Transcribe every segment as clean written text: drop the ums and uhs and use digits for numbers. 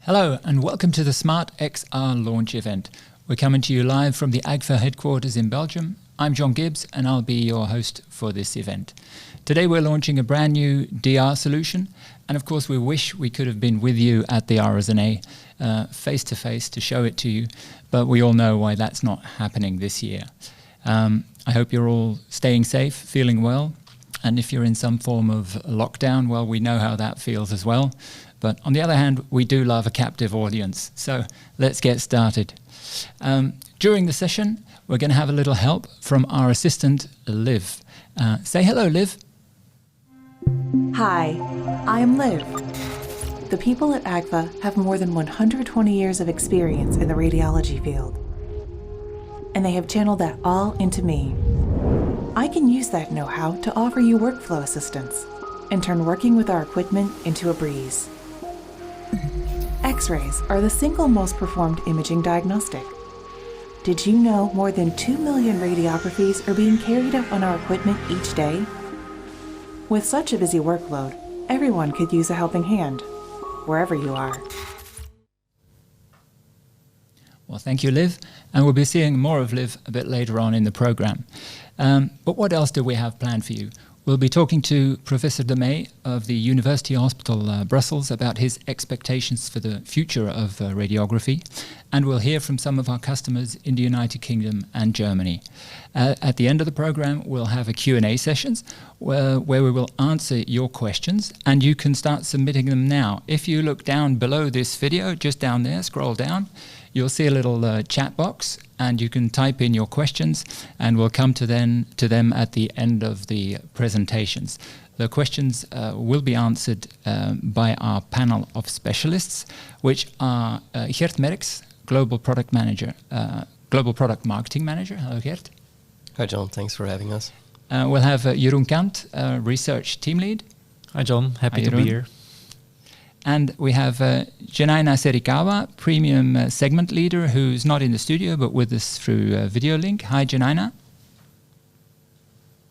Hello and welcome to the SmartXR launch event. We're coming to you live from the Agfa headquarters in Belgium. I'm John Gibbs and I'll be your host for this event. Today we're launching a brand new DR solution, and of course we wish we could have been with you at the RSNA face to face to show it to you, but we all know why that's not happening this year. I hope you're all staying safe, feeling well, and if you're in some form of lockdown, well, we know how that feels as well. But on the other hand, we do love a captive audience. So let's get started. During the session, we're going to have a little help from our assistant, Liv. Say hello, Liv. Hi, I am Liv. The people at Agfa have more than 120 years of experience in the radiology field. And they have channeled that all into me. I can use that know-how to offer you workflow assistance and turn working with our equipment into a breeze. X-rays are the single most performed imaging diagnostic. Did you know more than 2 million radiographies are being carried out on our equipment each day? With such a busy workload, everyone could use a helping hand, wherever you are. Well, thank you, Liv. And we'll be seeing more of Liv a bit later on in the program. But what else do we have planned for you? We'll be talking to Professor De May of the University Hospital Brussels about his expectations for the future of radiography, and we'll hear from some of our customers in the United Kingdom and Germany. At the end of the program, we'll have a Q&A sessions where we will answer your questions, and you can start submitting them now. If you look down below this video, just down there, scroll down, you'll see a little chat box, and you can type in your questions, and we'll come to them at the end of the presentations. The questions will be answered by our panel of specialists, which are Geert Merks, Global Product Marketing Manager. Hello, Geert. Hi, John. Thanks for having us. We'll have Jeroen Kant, Research Team Lead. Hi, John. Happy to be here. And we have Janaina Serikawa, Premium Segment Leader, who's not in the studio, but with us through video link. Hi, Janaina.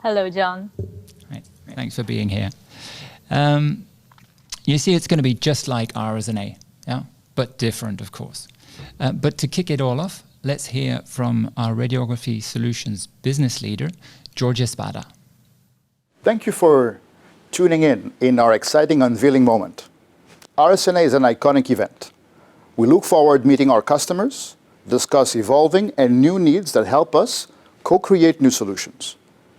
Hello, John. Right. Thanks for being here. You see, it's going to be just like RSNA, yeah, but different, of course. But to kick it all off, let's hear from our Radiography Solutions business leader, George Espada. Thank you for tuning in our exciting unveiling moment. RSNA is an iconic event. We look forward to meeting our customers, discuss evolving and new needs that help us co-create new solutions.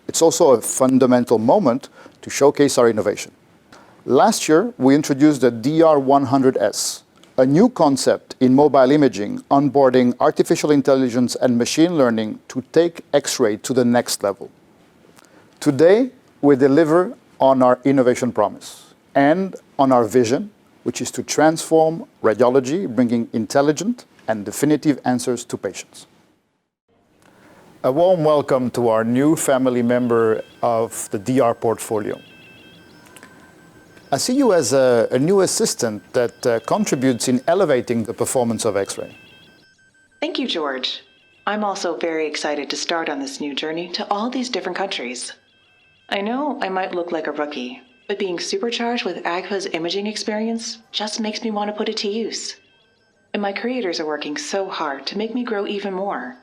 It's also a fundamental moment to showcase our innovation. Last year, we introduced the DR100S, a new concept in mobile imaging, onboarding artificial intelligence and machine learning to take X-ray to the next level. Today, we deliver on our innovation promise and on our vision, which is to transform radiology, bringing intelligent and definitive answers to patients. A warm welcome to our new family member of the DR portfolio. I see you as a new assistant that contributes in elevating the performance of X-ray. Thank you, George. I'm also very excited to start on this new journey to all these different countries. I know I might look like a rookie, but being supercharged with Agfa's imaging experience just makes me want to put it to use. And my creators are working so hard to make me grow even more.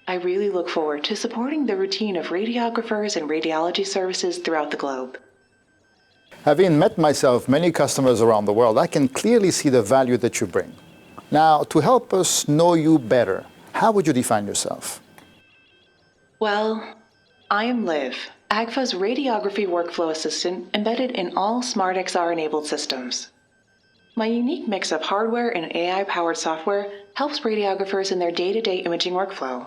I really look forward to supporting the routine of radiographers and radiology services throughout the globe. Having met myself many customers around the world, I can clearly see the value that you bring. Now, to help us know you better, how would you define yourself? Well, I am Liv, Agfa's radiography workflow assistant embedded in all SmartXR-enabled systems. My unique mix of hardware and AI-powered software helps radiographers in their day-to-day imaging workflow.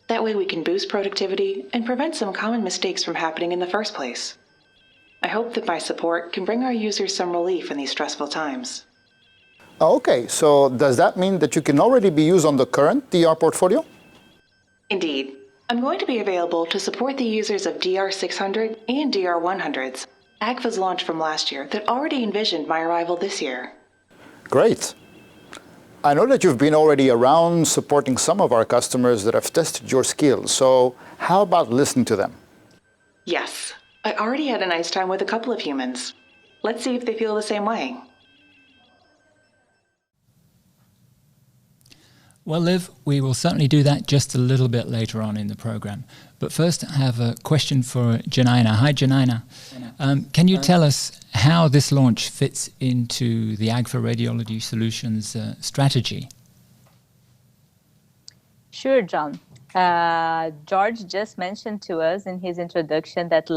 That way we can boost productivity and prevent some common mistakes from happening in the first place. I hope that my support can bring our users some relief in these stressful times. Okay, so does that mean that you can already be used on the current DR portfolio? Indeed. I'm going to be available to support the users of DR600 and DR100s, Agfa's launch from last year that already envisioned my arrival this year. Great. I know that you've been already around supporting some of our customers that have tested your skills, so how about listening to them? Yes, I already had a nice time with a couple of humans. Let's see if they feel the same way. Well, Liv, we will certainly do that just a little bit later on in the program. But first, I have a question for Janina. Hi, Janina. Can you tell us how this launch fits into the Agfa Radiology Solutions strategy? Sure, John. George just mentioned to us in his introduction that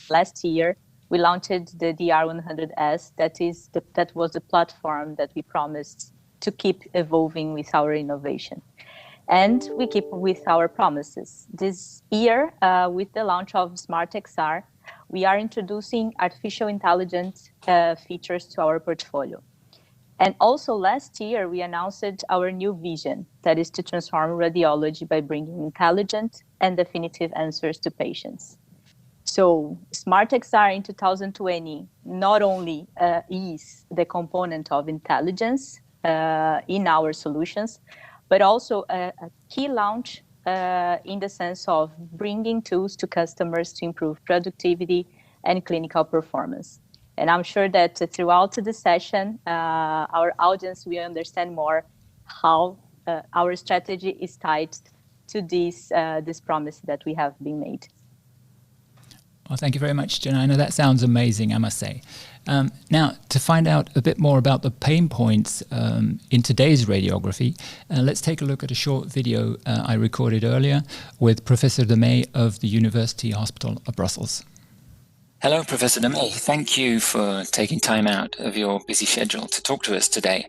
last year we launched the DR100S. That was the platform that we promised to keep evolving with our innovation. And we keep with our promises. This year, with the launch of SmartXR, we are introducing artificial intelligence features to our portfolio. And also last year, we announced our new vision, that is to transform radiology by bringing intelligent and definitive answers to patients. So SmartXR in 2020 not only is the component of intelligence in our solutions, but also a key launch in the sense of bringing tools to customers to improve productivity and clinical performance. And I'm sure that throughout the session, our audience will understand more how our strategy is tied to this promise that we have been made. Well, thank you very much, Janina. That sounds amazing, I must say. Now, to find out a bit more about the pain points in today's radiography, let's take a look at a short video I recorded earlier with Professor De May of the University Hospital of Brussels. Hello, Professor De May. Thank you for taking time out of your busy schedule to talk to us today.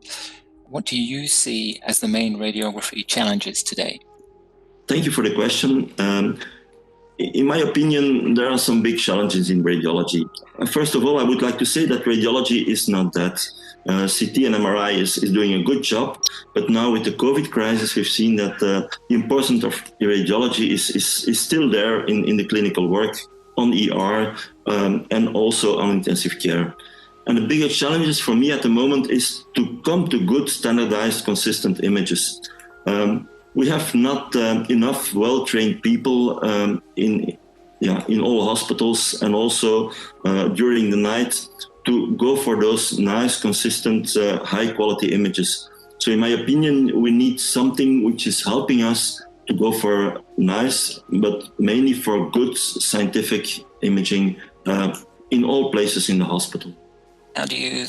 What do you see as the main radiography challenges today? Thank you for the question. In my opinion, there are some big challenges in radiology. First of all, I would like to say that radiology is not dead. CT and MRI is doing a good job, but now with the COVID crisis, we've seen that the importance of radiology is still there in the clinical work, on ER, and also on intensive care. And the biggest challenges for me at the moment is to come to good, standardized, consistent images. We have not enough well-trained people in all hospitals, and also during the night, to go for those nice, consistent, high-quality images. So in my opinion, we need something which is helping us to go for nice, but mainly for good scientific imaging in all places in the hospital. How do you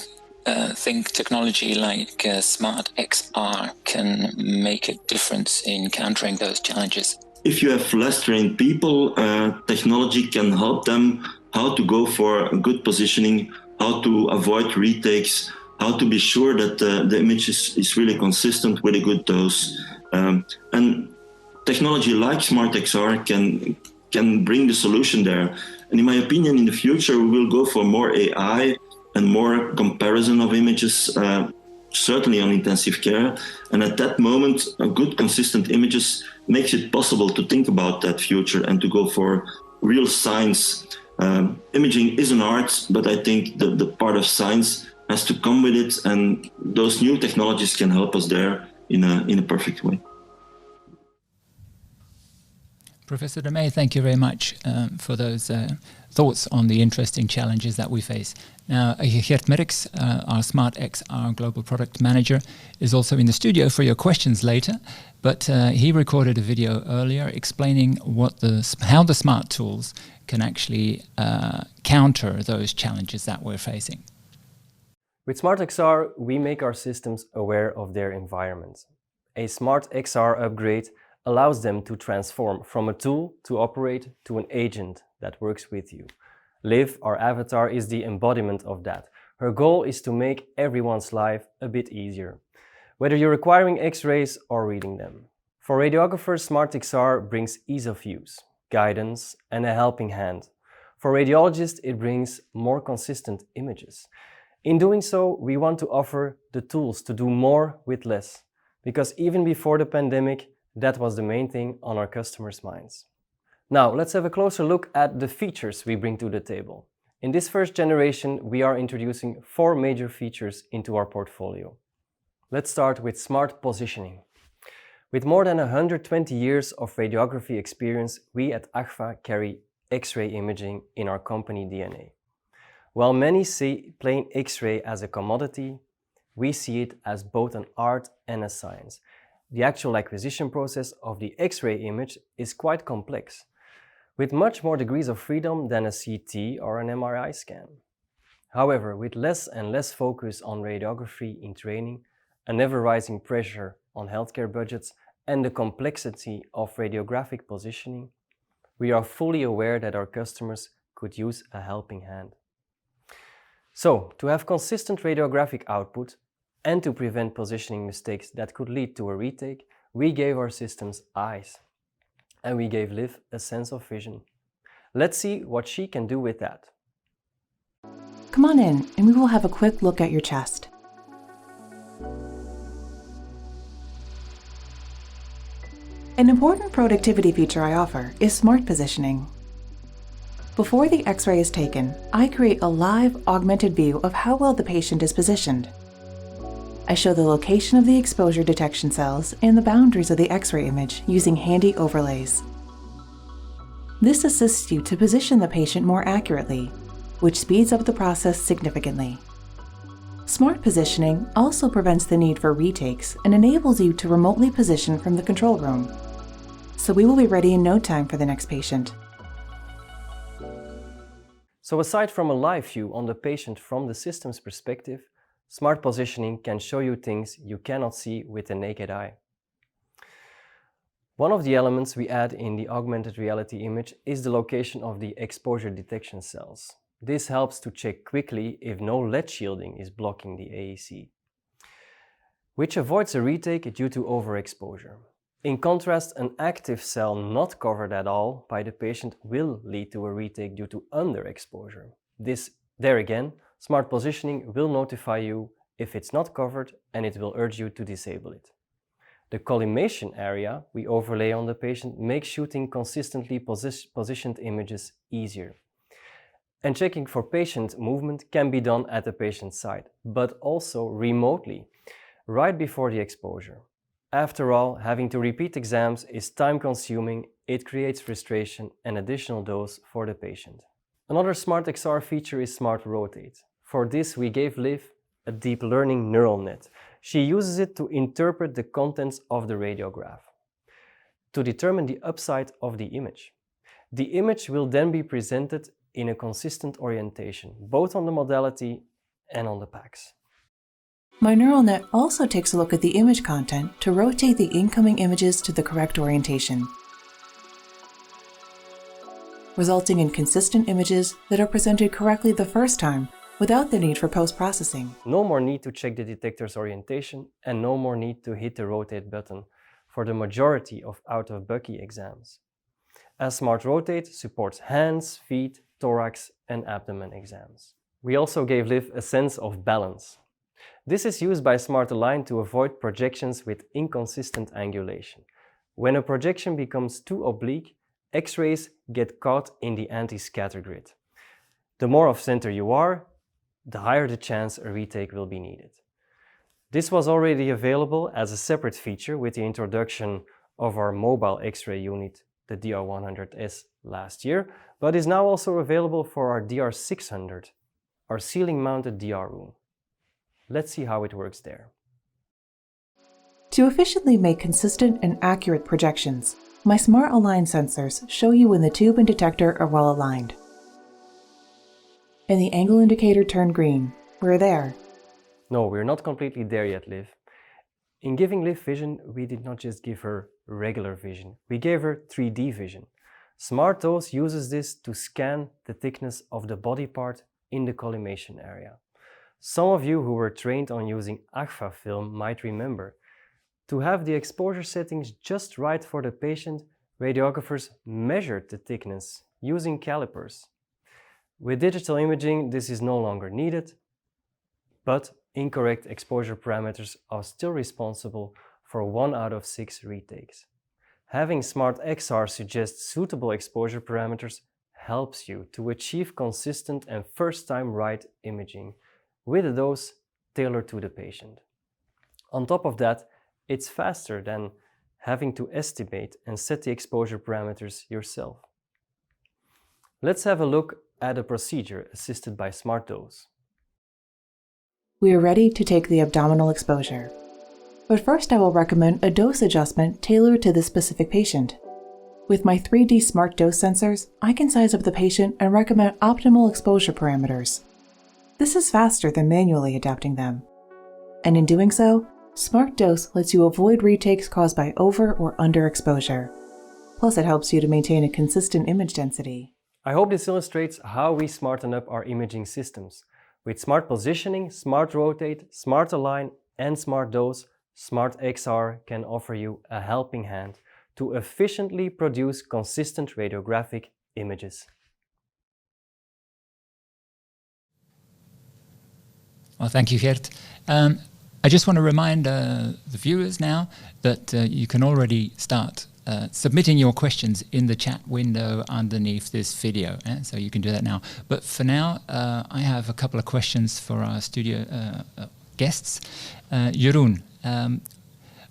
think technology like SmartXR can make a difference in countering those challenges? If you have less trained people, technology can help them how to go for good positioning, how to avoid retakes, how to be sure that the image is really consistent with a good dose. And technology like SmartXR can bring the solution there. And in my opinion, in the future, we will go for more AI and more comparison of images, certainly on intensive care. And at that moment, a good consistent images makes it possible to think about that future and to go for real science. Imaging is an art, but I think the part of science has to come with it, and those new technologies can help us there in a perfect way. Professor De May, thank you very much for those thoughts on the interesting challenges that we face. Now, Geert Merks, our SmartXR Global Product Manager, is also in the studio for your questions later, but he recorded a video earlier explaining how the smart tools can actually counter those challenges that we're facing. With SmartXR, we make our systems aware of their environment. A SmartXR upgrade allows them to transform from a tool to operate to an agent that works with you. Liv, our avatar, is the embodiment of that. Her goal is to make everyone's life a bit easier, whether you're acquiring X-rays or reading them. For radiographers, SmartXR brings ease of use, guidance, and a helping hand. For radiologists, it brings more consistent images. In doing so, we want to offer the tools to do more with less, because even before the pandemic, that was the main thing on our customers' minds. Now, let's have a closer look at the features we bring to the table. In this first generation, we are introducing 4 major features into our portfolio. Let's start with smart positioning. With more than 120 years of radiography experience, we at Agfa carry X-ray imaging in our company DNA. While many see plain X-ray as a commodity, we see it as both an art and a science. The actual acquisition process of the X-ray image is quite complex, with much more degrees of freedom than a CT or an MRI scan. However, with less and less focus on radiography in training, an ever-rising pressure on healthcare budgets, and the complexity of radiographic positioning, we are fully aware that our customers could use a helping hand. So, to have consistent radiographic output and to prevent positioning mistakes that could lead to a retake, we gave our systems eyes. And we gave Liv a sense of vision. Let's see what she can do with that. Come on in, and we will have a quick look at your chest. An important productivity feature I offer is smart positioning. Before the X-ray is taken, I create a live, augmented view of how well the patient is positioned. I show the location of the exposure detection cells and the boundaries of the X-ray image using handy overlays. This assists you to position the patient more accurately, which speeds up the process significantly. Smart positioning also prevents the need for retakes and enables you to remotely position from the control room. So we will be ready in no time for the next patient. So aside from a live view on the patient from the system's perspective, smart positioning can show you things you cannot see with the naked eye. One of the elements we add in the augmented reality image is the location of the exposure detection cells. This helps to check quickly if no lead shielding is blocking the AEC, which avoids a retake due to overexposure. In contrast, an active cell not covered at all by the patient will lead to a retake due to underexposure. There again, smart positioning will notify you if it's not covered and it will urge you to disable it. The collimation area we overlay on the patient makes shooting consistently positioned images easier. And checking for patient movement can be done at the patient's side, but also remotely, right before the exposure. After all, having to repeat exams is time-consuming, it creates frustration and additional dose for the patient. Another SmartXR feature is Smart Rotate. For this, we gave Liv a deep learning neural net. She uses it to interpret the contents of the radiograph, to determine the upside of the image. The image will then be presented in a consistent orientation, both on the modality and on the packs. My neural net also takes a look at the image content to rotate the incoming images to the correct orientation, resulting in consistent images that are presented correctly the first time without the need for post-processing. No more need to check the detector's orientation and no more need to hit the rotate button for the majority of out-of-Bucky exams, as Smart Rotate supports hands, feet, thorax and abdomen exams. We also gave Liv a sense of balance. This is used by Smart Align to avoid projections with inconsistent angulation. When a projection becomes too oblique, X-rays get caught in the anti-scatter grid. The more off-center you are, the higher the chance a retake will be needed. This was already available as a separate feature with the introduction of our mobile X-ray unit, the DR100S, last year, but is now also available for our DR600, our ceiling-mounted DR room. Let's see how it works there. To efficiently make consistent and accurate projections, my Smart Align sensors show you when the tube and detector are well aligned. And the angle indicator turned green. We're there. No, we're not completely there yet, Liv. In giving Liv vision, we did not just give her regular vision. We gave her 3D vision. SmartDose uses this to scan the thickness of the body part in the collimation area. Some of you who were trained on using Agfa film might remember. To have the exposure settings just right for the patient, radiographers measured the thickness using calipers. With digital imaging, this is no longer needed, but incorrect exposure parameters are still responsible for 1 out of 6 retakes. Having SmartXR suggest suitable exposure parameters helps you to achieve consistent and first-time right imaging with a dose tailored to the patient. On top of that, it's faster than having to estimate and set the exposure parameters yourself. Let's have a look at a procedure assisted by SmartDose. We are ready to take the abdominal exposure. But first I will recommend a dose adjustment tailored to this specific patient. With my 3D smart dose sensors, I can size up the patient and recommend optimal exposure parameters. This is faster than manually adapting them. And in doing so, Smart Dose lets you avoid retakes caused by over or underexposure. Plus, it helps you to maintain a consistent image density. I hope this illustrates how we smarten up our imaging systems. With Smart Positioning, Smart Rotate, Smart Align, and Smart Dose, SmartXR can offer you a helping hand to efficiently produce consistent radiographic images. Well, thank you, Geert. I just want to remind the viewers now that you can already start submitting your questions in the chat window underneath this video. So you can do that now. But for now, I have a couple of questions for our studio guests. Jeroen,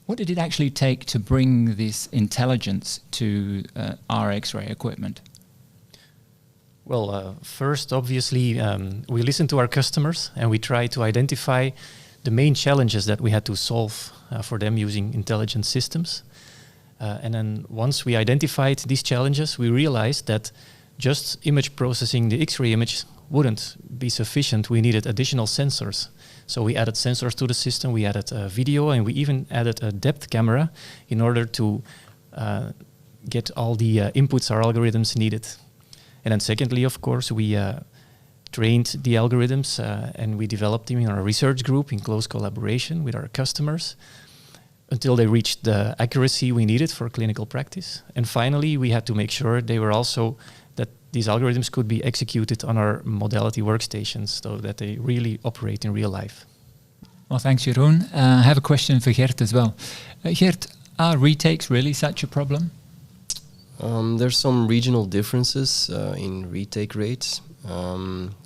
what did it actually take to bring this intelligence to our X-ray equipment? Well, first, obviously, we listened to our customers and we tried to identify the main challenges that we had to solve for them using intelligent systems. And then once we identified these challenges, we realized that just image processing the X-ray image wouldn't be sufficient. We needed additional sensors. So we added sensors to the system, we added video, and we even added a depth camera in order to get all the inputs our algorithms needed. And then secondly, of course, we trained the algorithms and we developed them in our research group in close collaboration with our customers until they reached the accuracy we needed for clinical practice. And finally, we had to make sure they were also that these algorithms could be executed on our modality workstations so that they really operate in real life. Well, thanks, Jeroen. I have a question for Geert as well. Geert, are retakes really such a problem? There's some regional differences in retake rates.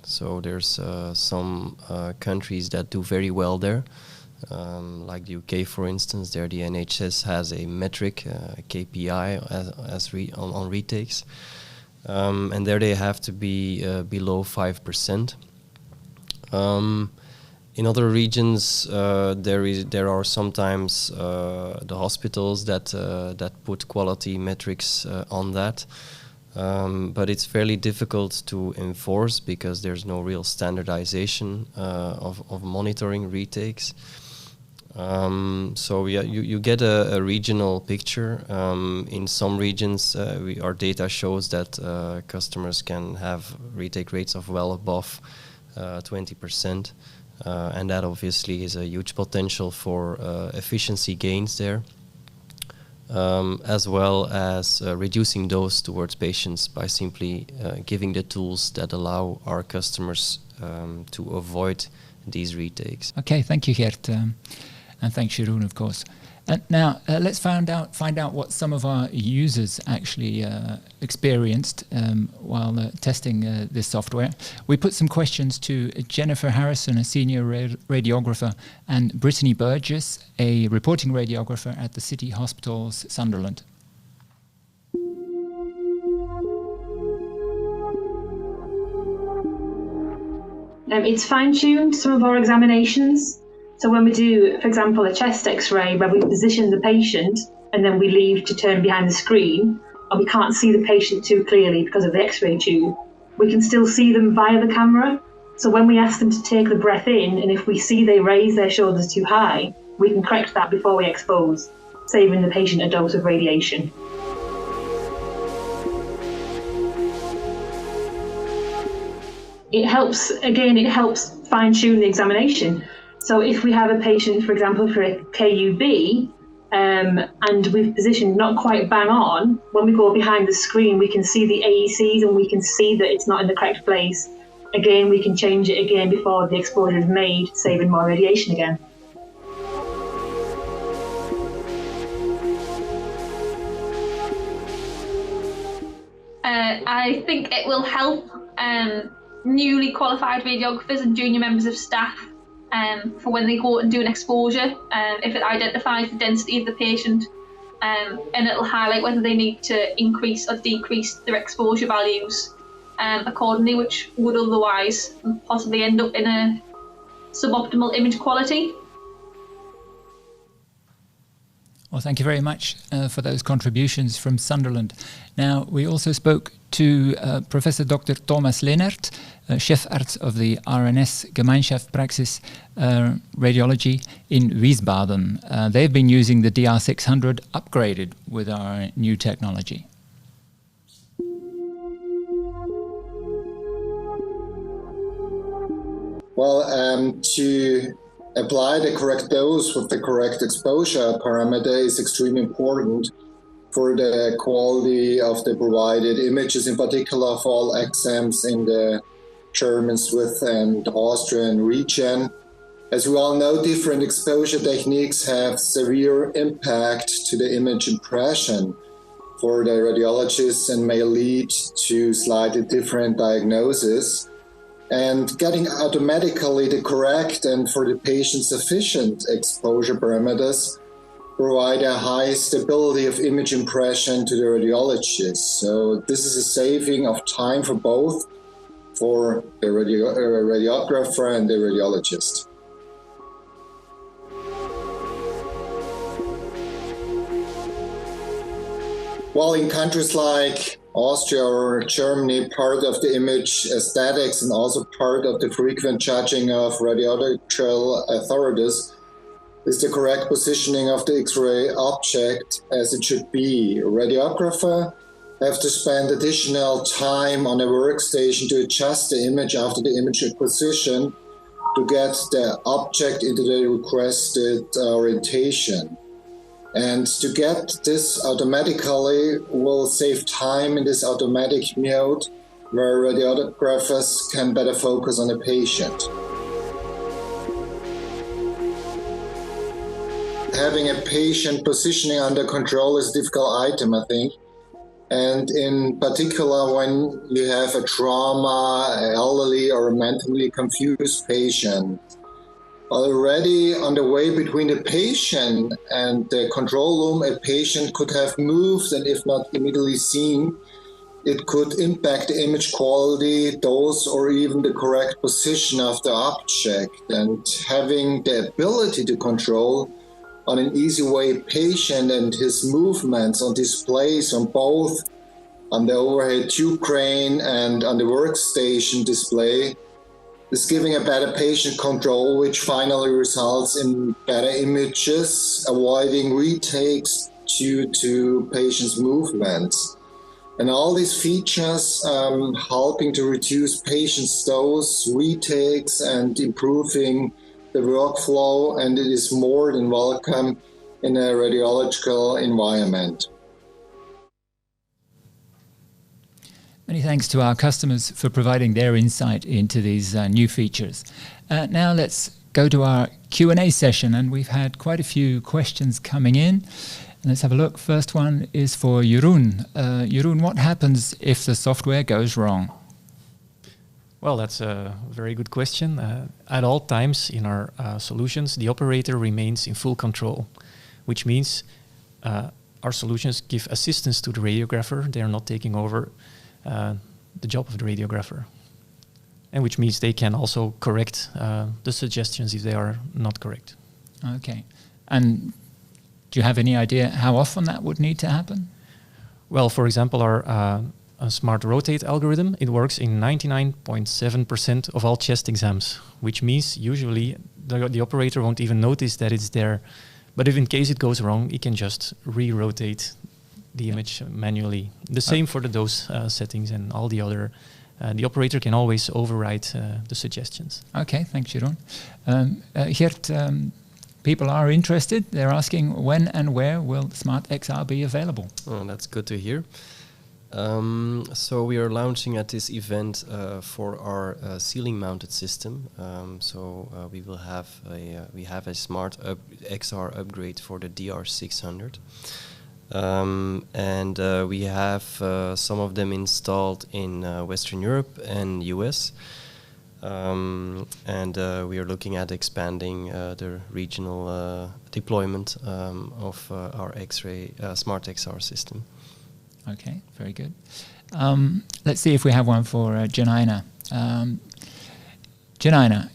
So there's some countries that do very well there. Like the UK, for instance, there the NHS has a metric, KPI on retakes. And there they have to be below 5%. In other regions, there are sometimes the hospitals that put quality metrics on that, but it's fairly difficult to enforce because there's no real standardization of monitoring retakes. So yeah, you get a regional picture. In some regions, our data shows that customers can have retake rates of well above 20%. And that obviously is a huge potential for efficiency gains there, as well as reducing dose towards patients by simply giving the tools that allow our customers to avoid these retakes. Okay, thank you, Geert, and thanks, Jeroen, of course. Now, let's find out what some of our users actually experienced while testing this software. We put some questions to Jennifer Harrison, a senior radiographer, and Brittany Burgess, a reporting radiographer at the City Hospitals, Sunderland. It's fine-tuned some of our examinations. So when we do, for example, a chest X-ray where we position the patient and then we leave to turn behind the screen, and we can't see the patient too clearly because of the X-ray tube, we can still see them via the camera. So when we ask them to take the breath in, and if we see they raise their shoulders too high, we can correct that before we expose, saving the patient a dose of radiation. It helps fine-tune the examination. So if we have a patient, for example, for a KUB, and we've positioned not quite bang on, when we go behind the screen, we can see the AECs and we can see that it's not in the correct place. Again, we can change it again before the exposure is made, saving more radiation again. I think it will help newly qualified radiographers and junior members of staff for when they go and do an exposure, if it identifies the density of the patient, and it'll highlight whether they need to increase or decrease their exposure values accordingly, which would otherwise possibly end up in a suboptimal image quality. Well, thank you very much for those contributions from Sunderland. Now, we also spoke to Professor Dr. Thomas Lehnert, Chefarts of the RNS Gemeinschaftspraxis Radiology in Wiesbaden. They've been using the DR600 upgraded with our new technology. Well, to apply the correct dose with the correct exposure parameter is extremely important for the quality of the provided images, in particular for all exams in the German, Swiss and Austrian region. As we all know, different exposure techniques have severe impact to the image impression for the radiologists and may lead to slightly different diagnosis. And getting automatically the correct and for the patient sufficient exposure parameters provide a high stability of image impression to the radiologist. So this is a saving of time for both, for the radiographer and the radiologist. While in countries like Austria or Germany, part of the image aesthetics and also part of the frequent judging of radiological authorities is the correct positioning of the X-ray object as it should be. A radiographer have to spend additional time on a workstation to adjust the image after the image acquisition to get the object into the requested orientation. And to get this automatically will save time in this automatic mode where radiographers can better focus on the patient. Having a patient positioning under control is a difficult item, I think. And in particular, when you have a trauma, elderly or mentally confused patient, already on the way between the patient and the control room, a patient could have moved, and if not immediately seen, it could impact the image quality, dose, or even the correct position of the object. And having the ability to control on an easy way patient and his movements on displays on both on the overhead tube crane and on the workstation display is giving a better patient control, which finally results in better images, avoiding retakes due to patients' movements. And all these features helping to reduce patients' dose, retakes, and improving the workflow, and it is more than welcome in a radiological environment. Many thanks to our customers for providing their insight into these new features. Now let's go to our Q&A session, and we've had quite a few questions coming in. Let's have a look. First one is for Jeroen. Jeroen, what happens if the software goes wrong? Well, that's a very good question. At all times in our solutions, the operator remains in full control, which means our solutions give assistance to the radiographer. They are not taking over the job of the radiographer, and which means they can also correct the suggestions if they are not correct. Okay. And do you have any idea how often that would need to happen? Well, for example, our smart rotate algorithm, it works in 99.7% of all chest exams, which means usually the operator won't even notice that it's there. But if in case it goes wrong, it can just re-rotate the image manually. The same for the dose settings and all the other. The operator can always override the suggestions. Okay, thanks, Jeroen. Geert, people are interested. They're asking when and where will SmartXR be available? Oh, that's good to hear. So we are launching at this event for our ceiling-mounted system. We will have a SmartXR upgrade for the DR600. We have some of them installed in Western Europe and US. We are looking at expanding the regional deployment of our X-ray SmartXR system. Okay, very good. Let's see if we have one for Janina. Janina,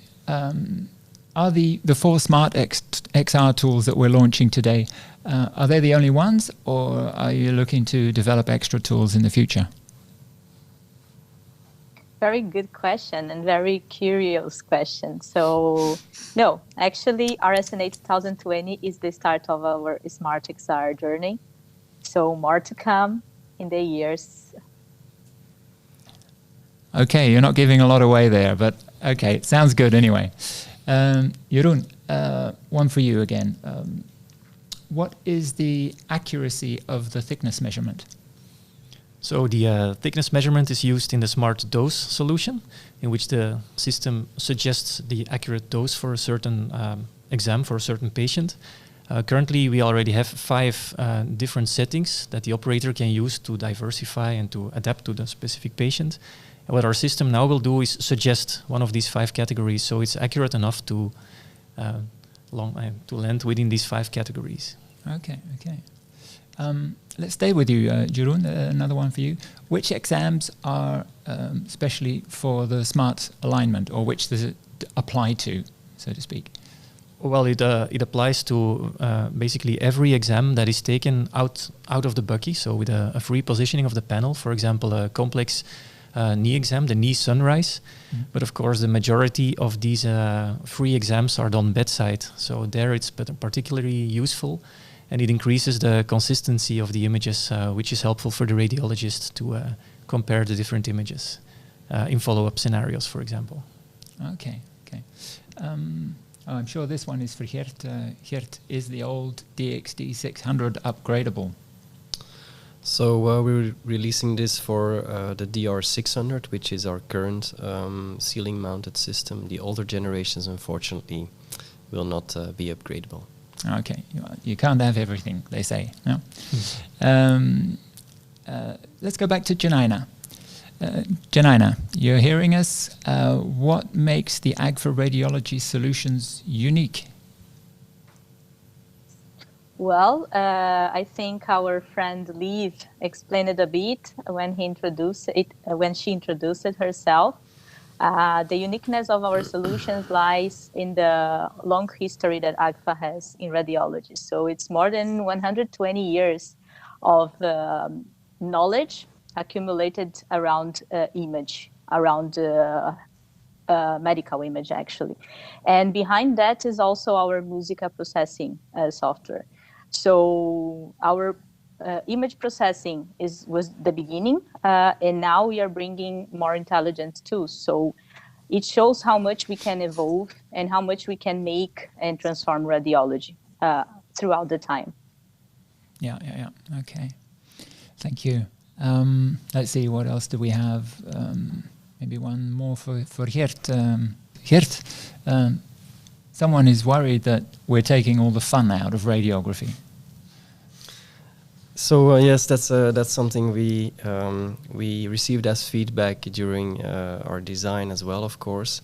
are the 4 SmartXR tools that we're launching today, are they the only ones, or are you looking to develop extra tools in the future? Very good question and very curious question. So, no, actually, RSNA 2020 is the start of our SmartXR journey. So, more to come in the years. Okay, you're not giving a lot away there, but okay, it sounds good anyway. Jeroen, one for you again. What is the accuracy of the thickness measurement? So the thickness measurement is used in the smart dose solution, in which the system suggests the accurate dose for a certain exam for a certain patient. Currently, we already have 5 different settings that the operator can use to diversify and to adapt to the specific patient. And what our system now will do is suggest one of these 5 categories, so it's accurate enough to land within these 5 categories. Okay. Let's stay with you, Jeroen. Another one for you. Which exams are specially for the smart alignment, or which does it apply to, so to speak? Well, it applies to basically every exam that is taken out of the bucky, so with a free positioning of the panel. For example, a complex knee exam, the knee sunrise. But of course, the majority of these free exams are done bedside. So there it's particularly useful, and it increases the consistency of the images, which is helpful for the radiologist to compare the different images in follow-up scenarios, for example. Okay. I'm sure this one is for Geert. Geert, is the old DXD 600 upgradable? So we're releasing this for the DR600, which is our current ceiling-mounted system. The older generations, unfortunately, will not be upgradable. Okay, you can't have everything, they say. No? Let's go back to Janina. Janina, you're hearing us. What makes the Agfa Radiology Solutions unique? Well, I think our friend Liv explained it a bit when she introduced it herself. The uniqueness of our solutions lies in the long history that Agfa has in radiology. So it's more than 120 years of knowledge accumulated around image, around medical image, actually. And behind that is also our musica processing software. So our image processing was the beginning, and now we are bringing more intelligent tools. So it shows how much we can evolve and how much we can make and transform radiology throughout the time. Yeah. Okay. Thank you. Let's see, what else do we have? Maybe one more for Geert. Geert, someone is worried that we're taking all the fun out of radiography. So yes, that's something we received as feedback during our design as well, of course.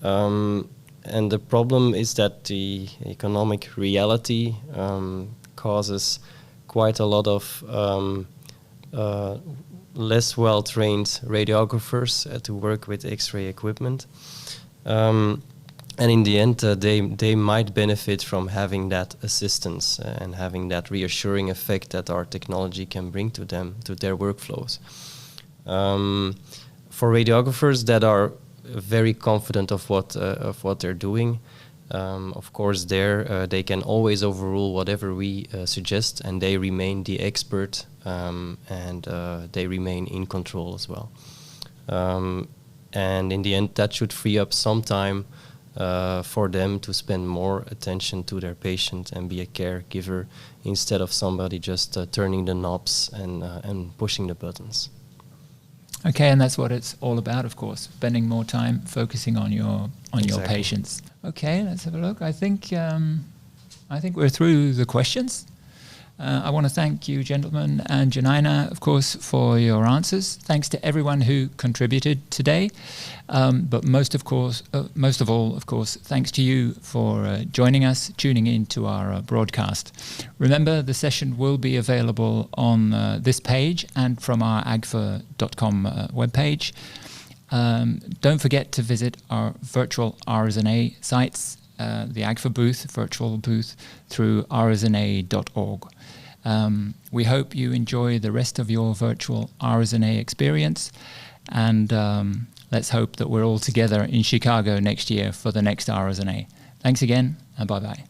And the problem is that the economic reality causes quite a lot of less well-trained radiographers to work with X-ray equipment. And in the end, they might benefit from having that assistance and having that reassuring effect that our technology can bring to them, to their workflows. For radiographers that are very confident of what they're doing, of course, they can always overrule whatever we suggest, and they remain the expert, and they remain in control as well. And in the end, that should free up some time for them to spend more attention to their patient and be a caregiver instead of somebody just turning the knobs and pushing the buttons. Okay, and that's what it's all about, of course, spending more time focusing on your patients. Okay, let's have a look. I think we're through the questions. I want to thank you, gentlemen, and Janina, of course, for your answers. Thanks to everyone who contributed today. But most of all, of course, thanks to you for joining us, tuning in to our broadcast. Remember, the session will be available on this page and from our agfa.com webpage. Don't forget to visit our virtual RSNA sites, the Agfa booth, virtual booth, through rsna.org. We hope you enjoy the rest of your virtual RSNA experience, and let's hope that we're all together in Chicago next year for the next RSNA. Thanks again, and bye-bye.